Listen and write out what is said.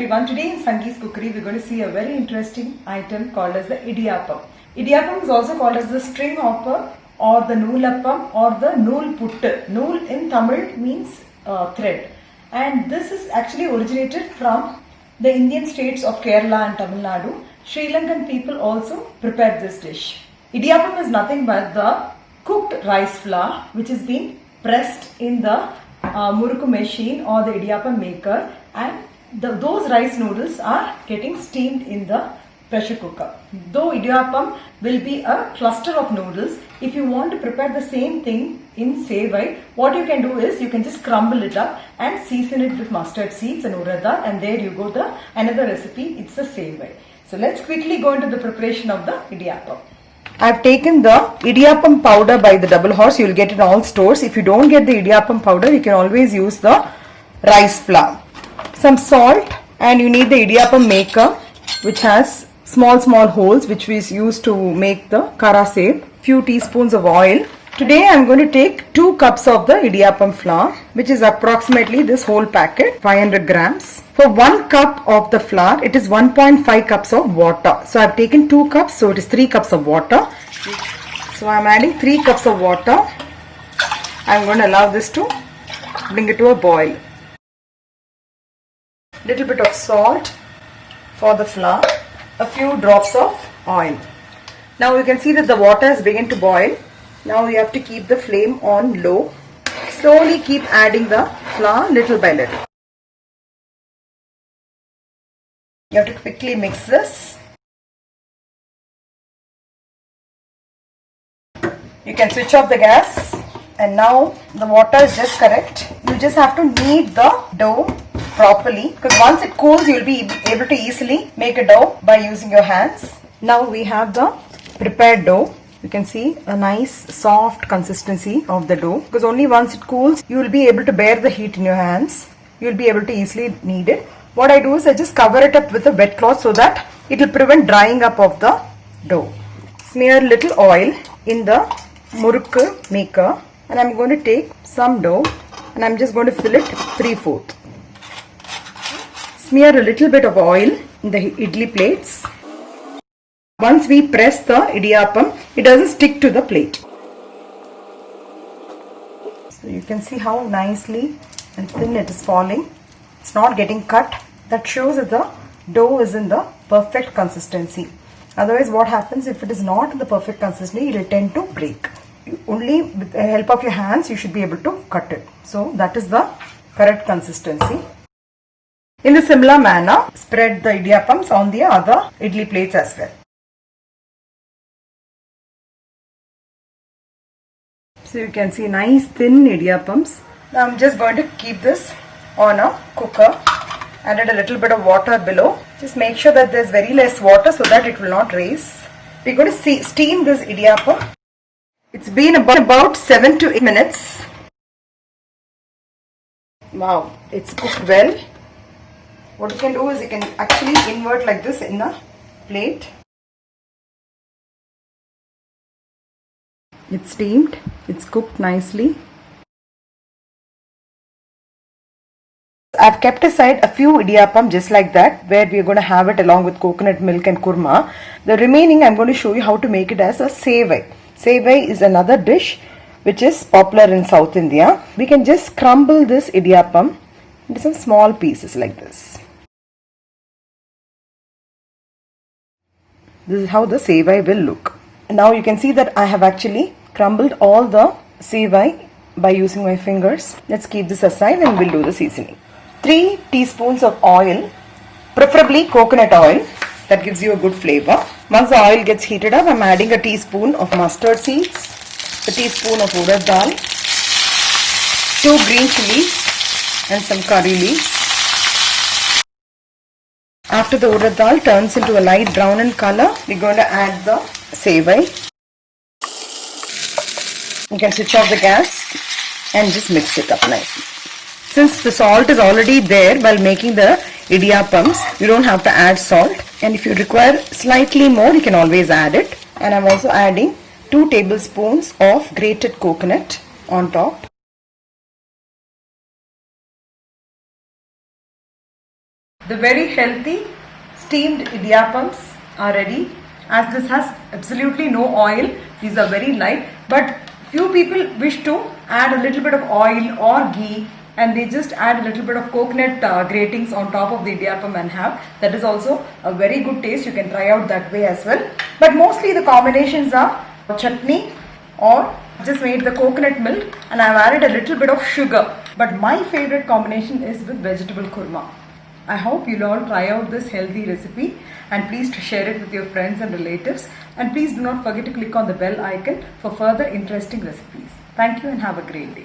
everyone, today in Sangee's Cookery we're going to see a very interesting item called as the idiyappam. Idiyappam is also called as the string hopper or the noolappam or the nool puttu. Nool in Tamil means thread, and this is actually originated from the Indian states of Kerala and Tamil Nadu. Sri Lankan people also prepare this dish. Idiyappam is nothing but the cooked rice flour which has been pressed in the murukku machine or the idiyappam maker, and those rice noodles are getting steamed in the pressure cooker. Though idiyappam will be a cluster of noodles, if you want to prepare the same thing in sevai, what you can do is you can just crumble it up and season it with mustard seeds and urad dal, and there you go, another recipe, it's a sevai. So let's quickly go into the preparation of the idiyappam. I've taken the idiyappam powder by the Double Horse. You will get it in all stores. If you don't get the idiyappam powder, you can always use the rice flour. Some salt, and you need the idiyappam maker which has small holes which we use to make the kara shape. Few teaspoons of oil. Today I am going to take 2 cups of the idiyappam flour, which is approximately this whole packet, 500 grams. For 1 cup of the flour, it is 1.5 cups of water. So I have taken 2 cups, so it is 3 cups of water. So I am adding 3 cups of water. I am going to allow this to bring it to a boil. Little bit of salt for the flour, a few drops of oil. Now you can see that the water has begun to boil. Now you have to keep the flame on low. Slowly keep adding the flour little by little. You have to quickly mix this. You can switch off the gas, and now the water is just correct. You just have to knead the dough properly, because once it cools you will be able to easily make a dough by using your hands. Now we have the prepared dough. You can see a nice soft consistency of the dough, because only once it cools you will be able to bear the heat in your hands. You will be able to easily knead it. What I do is I just cover it up with a wet cloth so that it will prevent drying up of the dough. Smear little oil in the murukku maker, and I am going to take some dough and I am just going to fill it 3/4. Smear a little bit of oil in the idli plates. Once we press the idiyappam, it doesn't stick to the plate. So you can see how nicely and thin it is falling. It's not getting cut. That shows that the dough is in the perfect consistency. Otherwise, what happens if it is not in the perfect consistency, it will tend to break. Only with the help of your hands you should be able to cut it. So that is the correct consistency. In the similar manner, spread the idiyappams on the other idli plates as well. So you can see nice thin idiyappams. Now I am just going to keep this on a cooker. Added a little bit of water below. Just make sure that there is very less water so that it will not raise. We are going to steam this idiyappam. It's been about 7 to 8 minutes. Wow, it's cooked well. What you can do is you can actually invert like this in a plate. It's steamed, it's cooked nicely. I've kept aside a few idiyappam just like that, where we are going to have it along with coconut milk and kurma. The remaining I'm going to show you how to make it as a sevai. Sevai is another dish which is popular in South India. We can just crumble this idiyappam into some small pieces like this. This is how the sevai will look. Now you can see that I have actually crumbled all the sevai by using my fingers. Let's keep this aside and we'll do the seasoning. 3 teaspoons of oil, preferably coconut oil, that gives you a good flavor. Once the oil gets heated up, I'm adding a teaspoon of mustard seeds, a teaspoon of urad dal, 2 green chilies and some curry leaves. After the urad dal turns into a light brown in color, we're going to add the sevai. You can switch off the gas and just mix it up nicely. Since the salt is already there while making the idiyappams, you don't have to add salt, and if you require slightly more you can always add it. And I'm also adding 2 tablespoons of grated coconut on top. The very healthy steamed idiyappams are ready. As this has absolutely no oil, these are very light, but few people wish to add a little bit of oil or ghee, and they just add a little bit of coconut gratings on top of the idiyappam and have. That is also a very good taste. You can try out that way as well. But mostly the combinations are chutney, or just made the coconut milk, and I've added a little bit of sugar. But my favorite combination is with vegetable kurma. I hope you'll all try out this healthy recipe, and please to share it with your friends and relatives, and please do not forget to click on the bell icon for further interesting recipes. Thank you and have a great day.